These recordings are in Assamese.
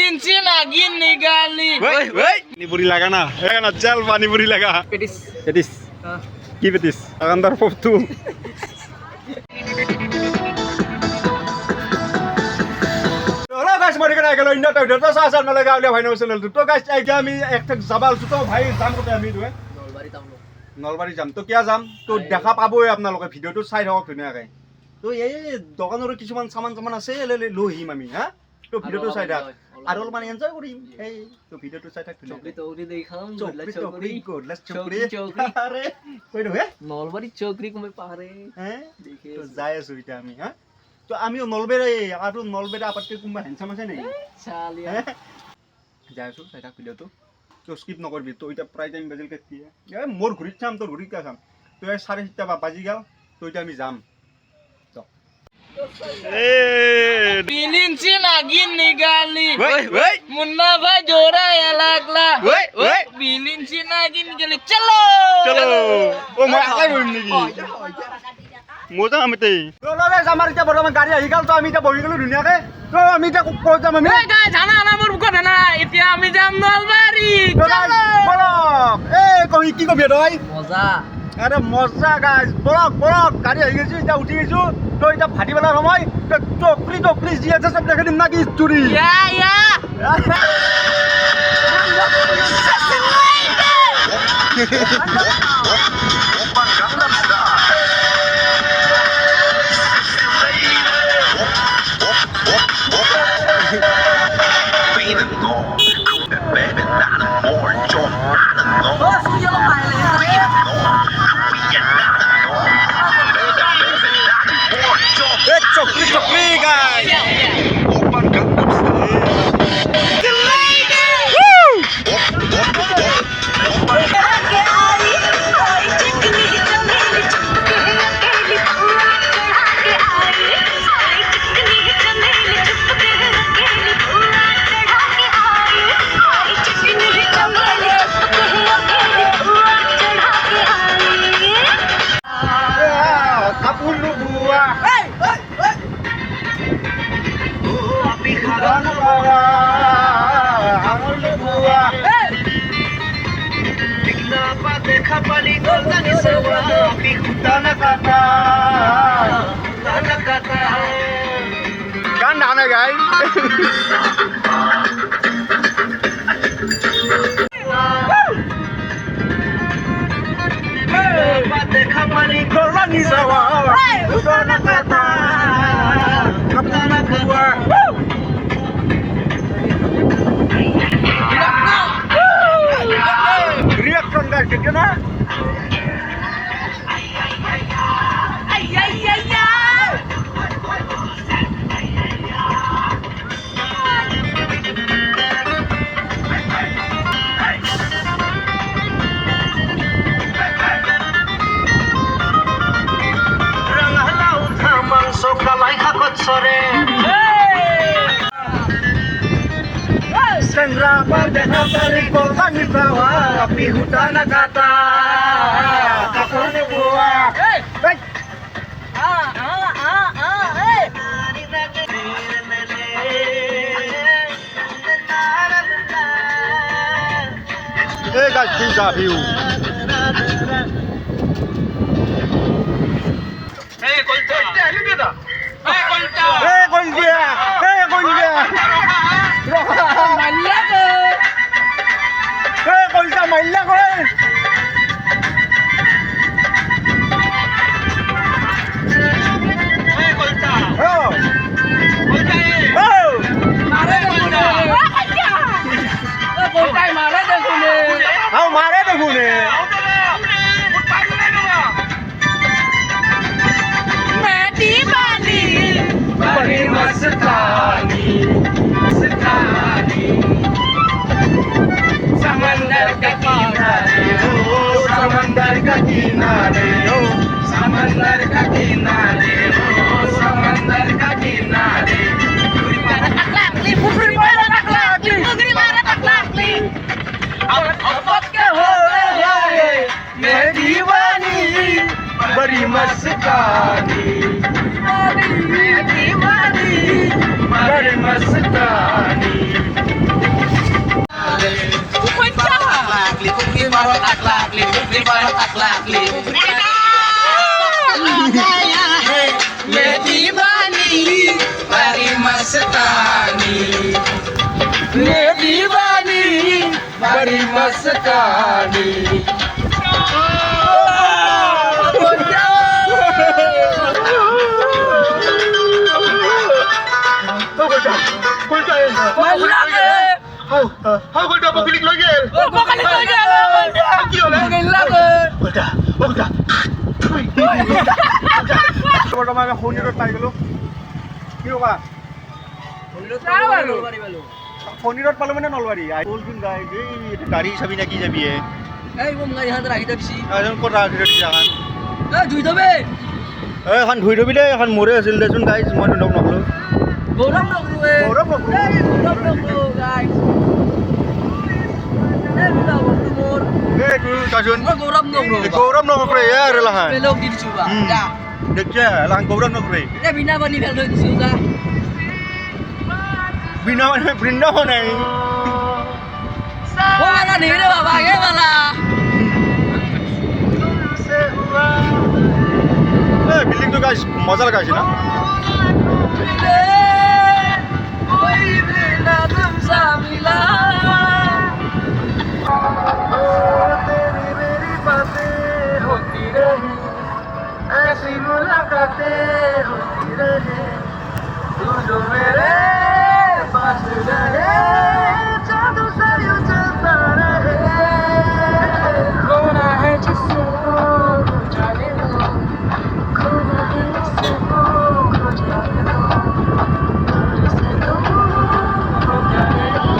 बिलींची नागिन निघाली. पाणीपुरी लागा ना चल पाणीपुरी लागा पेटीस. पेटिस কি পেটিস আগান্দার পফতু হ্যালো গাইস মরে গেল গেল ইন্ডিয়া তো তো সাসার মেলে গাওলে ভাই নো চ্যানেল তো গাইস আইকে আমি একটা জাবাল তো ভাই জাম করতে আমি দুয়ে নলবাৰী যাম তো কিয়া যাম তো দেখা পাবই আপোনালোকে ভিডিওটো চাই থাকক ধুনীয়াকৈ তো এই দোকানৰ কিছুমান সামান আছে লৈ আহিম আমি হা তো ভিডিওটো চাই থাক আর অলপমান এনজয় কৰিম এই তো ভিডিওটো চাই থাক চকরি তৌরি দেখাম. চকরি গোডলাস চকরি আরে কই রে নলবাড়ি চকরি কমে পারে. হ্যাঁ তো যাই আছো এটা আমি হ্যাঁ তো আমিও নলবেরে আর নলবেরে আপাতকে কোনবা হ্যান্ডসাম আছে নাই চালিয়া যাই আছো চাই থাক ভিডিওটো তো স্কিপ নকৰবি তো এটা প্ৰায় টাইম বাজিল কেতিয়া এ মোৰ ঘুৰিত চাম তোৰ ঘুৰিত চাম তো 7:30 বাজি গেল তো এটা আমি যাম बिलींची नागिन निघाली. मुन्ना भाई जोराया लागला. बिलींची नागिन गेली. चलो চলো ও মই আকাই বহিম নেকি মজা আমিতে তো লগে আমাৰ এতিয়া বৰ্তমান গাড়ী আহি গেল তো আমি এতিয়া বহি গলো ধুনীয়াকে তো আমি এতিয়া ক'ত যাম আমি এই গাই জানা না মোৰ কথা না এতিয়া আমি যাম নলবাৰী. বলো এ কই কি কবি তই মজা. আরে মজা গাইস বড় গাড়ি আহি গেছি এটা উঠি গেছো তো এটা ফাটি বেলা সময় তো চকরি জি আছে সব দেখে দিম নাকি চুরি ইয়া চকরি গাইস देखा पाली गोल्डन सवा Tanah kata kan aneh guys देखा पाली golongan sawa tanah kata kapana gua reaction guys gimana kalai hakot sore Sendra berdeka dari golongan sawa api hutan kata kapana gua Hey guys, pizza view. hey kolta hey kolta Hey Kolbia, hey Kolbia. malla ko Hey Kolta malla ko. hey kolta Oh. kolta Oh. mare kolta kolta mare de kune How mare de kune. Libar taklak li Meti bani Bari mastani Meti bani Bari mastani বৰ্তমানে শনিৰত পাই গ'লো কি ৰবা শনিৰত পালো মানে নলবাৰী বলচোন গাই গাড়ী চাবি না কি যাবি ক'ত এখন ধুই থবি দেই এখন মোৰে আছিল দেচোন গাইজ মই তোক নকলো গৌৰৱ নকৰে ইয়াৰ এলাহান দেখিছে এলাহান গৌৰৱ নকৰে বিনা মানে বৃন্দাবন নাই বিল্ডিংটো গাইজ মজা লগাইছে না ऐसी मुलाकातें होती रहे तू जो मेरे पास रहे जादू सा यूं चलता रहे खोना है जिससे वो जाने दो खोना है जिससे वो जाने दो जिससे तुम हो जाने दो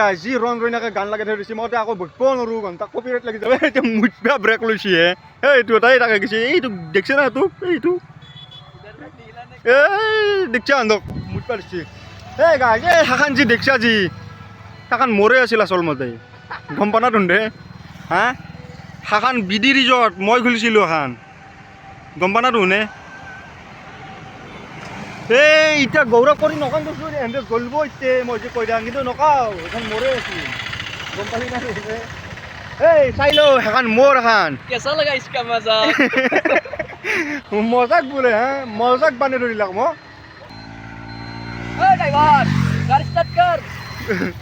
थोड़ा যি ৰং ৰঙাকে গান লগাই থৈ দিছে মই আকৌ বহিব নোৱাৰোঁ ঘণ্টা কপিৰাইট লাগি যাব এতিয়া মুঠা ব্ৰেক লৈছে এইটো এটাই তাকে গৈছে এইটো দেখিছে না তোক এইটো এই দেখিছা আনক মুঠা দিছে এই গাই এই সেইখন যি দেখিছা যি সেইখন মোৰে আছিল আচলমতে গম পোৱা না তুন্দে হা সেইখন বিডি ৰিজৰ্ট মই খুলিছিলোঁ এখন গম পোৱা না তুনে এই এতিয়া গৌৰৱ কৰি নকওঁ কৈছোঁ এহেঁতে জ্বলিব এতিয়া মই যে কৈ দিওঁ কিন্তু নকওঁ এখন মোৰে আছিল গম পালি না এই চাই লওঁ সেইখন মোৰ এখন कैसा लगा इसका मजा মজাক বোলে হা মজাক বানে ধৰিলাক মই ओए ड्राइवर गाड़ी स्टार्ट कर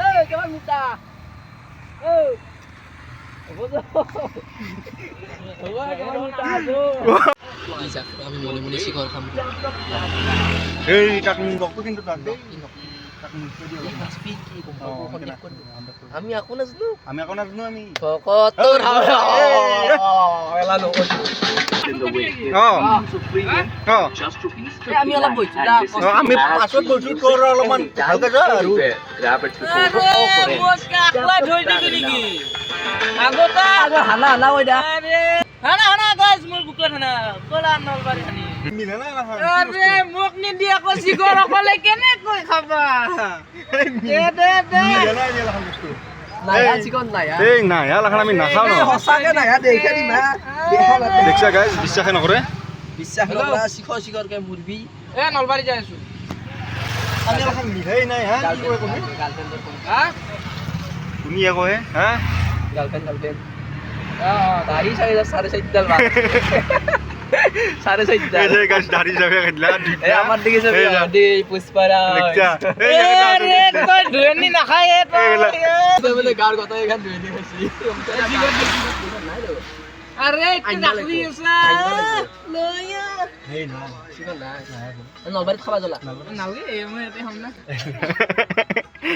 ओए केमन मुटा ओ बोलो ओए केमन मुटा जो আমি মনে মনে শিখর খাম এই তাক নিবকটো কিন্তু তাক দেই আমি আকৌ নাজনো আমি তোর আমি অলপ বইছো আমি পাছত বইছো তোৰ অলপমান ভালকে যা আৰু হানা হানা হৈ দা হানা হানা গাইজ মোৰ বুকত হানা কলা নলবাৰী হানি মিলা না আৰে মোক নিদি আকৌ সিগৰ অকলে কেনে কৈ খাবা দে দে দে মিলা না বস্তু নাই চিকন নাই এই নাই লাখান আমি নাখাও না হসাকে নাই দেখে দিমা দেখা না দেখছা গাইজ বিশ্বাসে নকৰে বিশ্বাস নকৰা শিখৰকে মুৰবি এ নলবাৰী যাই আছো আমি লাখান মিলাই নাই হা কি কয় কোনে গাৰ্লফ্ৰেন্ডৰ ফোন হা তুমি আকৌ হা গার্লফ্রেন্ড দাড়ি চাই 4.5 ডাল মার 4.5 ডাল এই গাছ দাড়ি যাবে খেলা এ আমার দিকে যাবে দে পুষ্পারা দেখছা এ রে কই ধুনি না খায় তো বলে গার কথা এখান ধুনি খাইছি আরে তুই রাখলি ওসা লয়া এই না শিকন না নলবাৰীত খাবা জলা নালগে এমে এতে হম না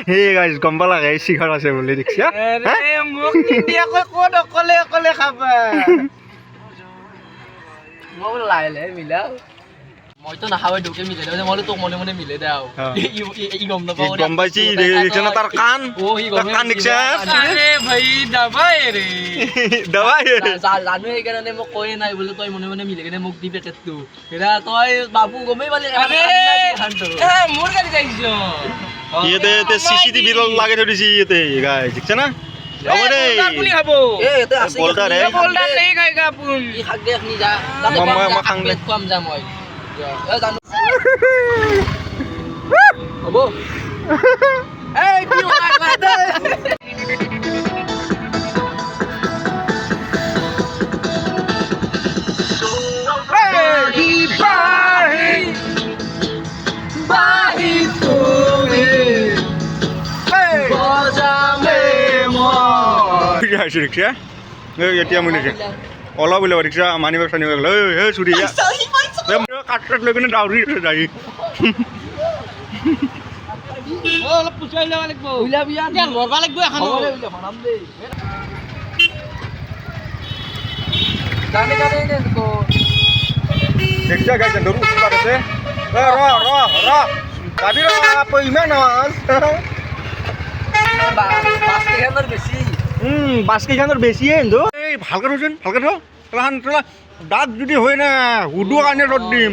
হে গাইস গম্বা লাগাই শিখৰ আছে বুলি দেখছা আরে মোক নিদিয়া কই কোন অকলে অকলে খাবা মই লাইলে মিলা হয়তো নাখাবে দুকে মিলে দেয় মলে তোক মনে মনে মিলে দাও ই গম না পাও গম পাইছি দেখছ না তার কান ও ই গম কান দেখছ আরে ভাই দাবাই রে দাবাই জানো এই কারণে মোক কই নাই বলে তুই মনে মনে মিলে কেনে মোক দি পেকেট তো এরা তুই বাবু গমেই বলে আরে এ মোর গাড়ি যাইছো ইতে সিসিটিভি লাগে ধরিছি ইতে গাইস দেখছ না আমারে আপনি খাবো এ এতে আছে বোল্ডার রে বোল্ডার নেই খাইগা আপন ই খাক দেখ নি যা মামা খাং দে কম যা মই এ জানো হবো এই কি হয় দে রিক্সা এতিয়া মই দেখে অলপ ওলাব ৰিক্সা মানিব চানিব গ'ল হে চুৰি কাট লৈ কিনে দাউৰি যাই অলপ পুচাই লব লাগিব উলাবি আর তেল ভরবা লাগবে এখন উলা ভরাম দে গানে গানে নে তো রিক্সা গাইছে দরু উঠবার আছে র গাড়ি ইমান বাস কেখানোর বেশি বাস কেইখানৰ বেছিয়ে কিন্তু এই ভালকে ৰচোন ভালকে থ তোলা দাঁত যদি হয় না হুদু কাৰণে ৰদ দিম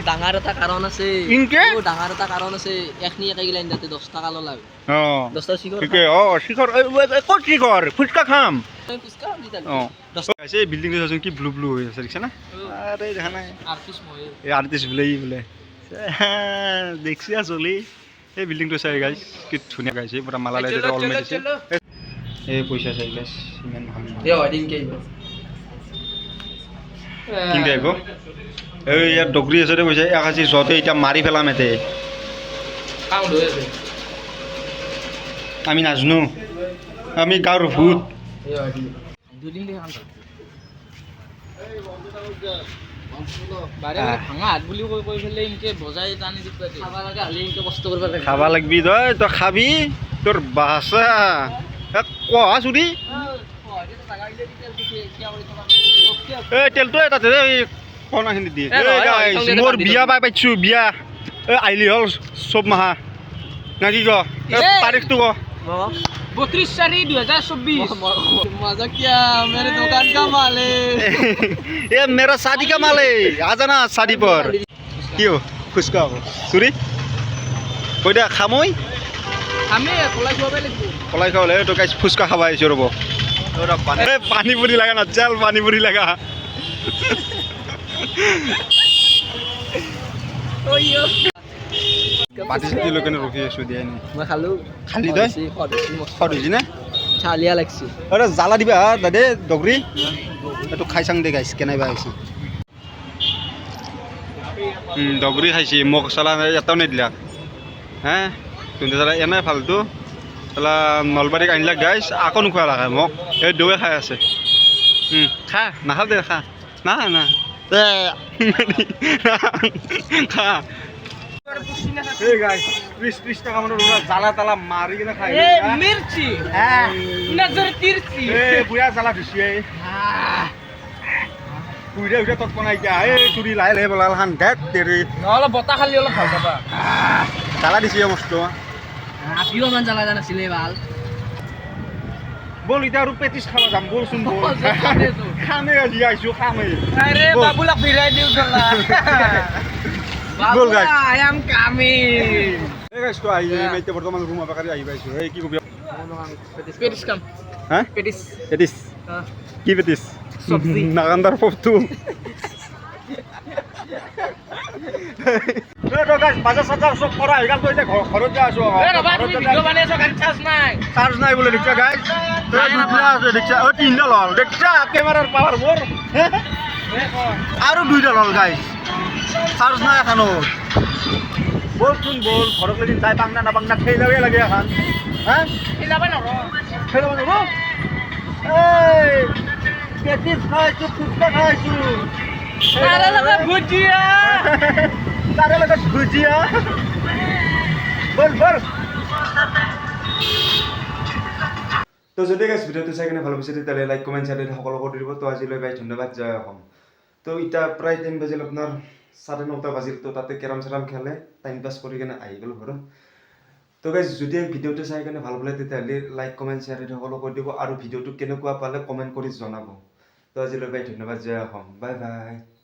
ডাঙৰ এটা কাৰণ আছে ইনকে ডাঙৰ এটা কাৰণ আছে একনি একাই গিলা ইনদাতে 10 টাকা ললাগ 10 টা শিখৰ ঠিকে শিখৰ ক'ত শিখৰ ফুচকা খাম ফুচকা দিতা আছে বিল্ডিং আছে কি ব্লু ব্লু হৈ আছে দেখছ না আরে দেখা নাই আর্টিস্ট মই এই আর্টিস্ট বোলে দেখছি আসলে এই বিল্ডিংটো চাই গাইছ কি ধুনীয়া গাইছে পুৰা মালা লাইট অল মেডিছে এই পইচা চাই গাইছ ইমান ভাল এ ওয়েডিং কেই কিনকে আহিব এই ইয়াত ডগৰি আছে কৈছে একাশী যতে এতিয়া মাৰি পেলাম এতে কাউণ্ট হৈ আছে আমি নাজনো আমি গাঁৱৰ ভূত এ ওয়েডিং দুদিন দেখি কাউণ্ট বাৰে ভাঙা হাত বুলি কৈ ফেলে ইনকে বজাই টানি দিবা দে খাবা লাগে হলে ইনকে কষ্ট কৰবা লাগে খাবা লাগবি তই খাবি তোৰ বাছা কোৱা চুৰি এই তেলটো তাতে কণাখিনি দিয়ে মোৰ বিয়া পাই পাইছোঁ বিয়া আহিলি হ'ল চব মাহা না কি ক তাৰিখটো ক 32/4/2024 मजा क्या मेरे दुकान का माल है ये मेरा शादी का माल है आ जाना शादी पर क्यों फुसका हो सुरी कोई दे खामोई আমি কলাই খাবে লাগবো কলাই খাওলে তো গাইস ফুসকা খাবা আইছো রব ওরা পানি পুরি লাগা না চাল পানি পুরি লাগা ওইও পাটি দি লোকেনে রকি আছো দিয়া নি মই খালো খালি দই খড়িছি না চালিয়া লাগছি আরে জালা দিবা দাদে ডগরি এটো খাইছাং দে গাইস কেনাইবা আইছি ডগরি খাইছি মছলা এটাও নিদিলা হ্যাঁ তুমি তারা এনে ফালতু তাহলে নলবাৰীক আনিলা গাইছ আকৌ নোখোৱা লাগে মোক এই দৈ খাই আছে খা নাখাও দে খা না না খা এই গাইছ 30 টাকা মানৰ জালা তালা মাৰি কিনে খাই এ মিৰ্চি নজৰ তিৰচি এ বুয়া জালা দিছি কুইৰে উঠে তত বনাই দিয়া এই চুৰি লাহে লাহে বলাল হান দেখ তেৰি অলপ বতা খালি অলপ ভাল পাবা জালা দিছি মস্ত আপিও মান জ্বালা নাছিলে ভাল বল এতিয়া আৰু পেটিছ খাব যাম বলচোন বল খামে আজি আইছো খামে আৰে বাবুলাক ফিৰাই দিও চলা বল গাইছ আই এম কামিং এই গাইছ তো আই মেতে বৰ্তমান ৰুম আপাকাৰি আহি পাইছো এই কি কবি পেটিস কাম হ্যাঁ পেটিস পেটিছ কি পেটিছ সবজি নাগান্দাৰ পফটো বাজাৰ চাজাৰ চব কৰা এইগাল তো এতিয়া ঘৰত যা আছো ভিডিও বনাই আছো গাড়ি চাৰ্জ নাই বোলে ৰিক্সা গাইছ ৰিক্সা তিনডাল হ'ল ৰিক্সা কেমেৰাৰ পাৱাৰ মোৰ আৰু দুইডাল হ'ল গাইছ চাৰ্জ নাই এখানো বলচোন বল ঘৰত যদি যাই পাংনা নাপাংনা খেলাবই লাগে এখন হ্যাঁ খেলাবাই নৰো খেলাব নোৱাৰো এই পেটিছ খাইছো ফুচকা খাইছো তাৰে লগত ভুজিয়া তাৰে লগত ভুজিয়া বল বল তো যদি গাইছ ভিডিঅ'টো চাই কিনে ভাল পাইছে তেতিয়াহ'লে লাইক কমেণ্ট শ্বেয়াৰ সকলো কৰি দিব তো আজিলৈ বাই ধন্যবাদ জয় অসম। তো তো এতিয়া প্ৰায় 10 বাজিল আপোনাৰ 9:30 বাজিল তো তাতে কেৰাম চেৰাম খেলে টাইম পাছ কৰি কিনে আহি গ'লো ঘৰত তো গাইজ যদি ভিডিঅ'টো চাই কিনে ভাল পালে তেতিয়াহ'লে লাইক কমেণ্ট শ্বেয়াৰ সকলো কৰি দিব আৰু ভিডিঅ'টো কেনেকুৱা পালে কমেণ্ট কৰি জনাব তো আজিলৈ বাই ধন্যবাদ জয় অসম বাই বাই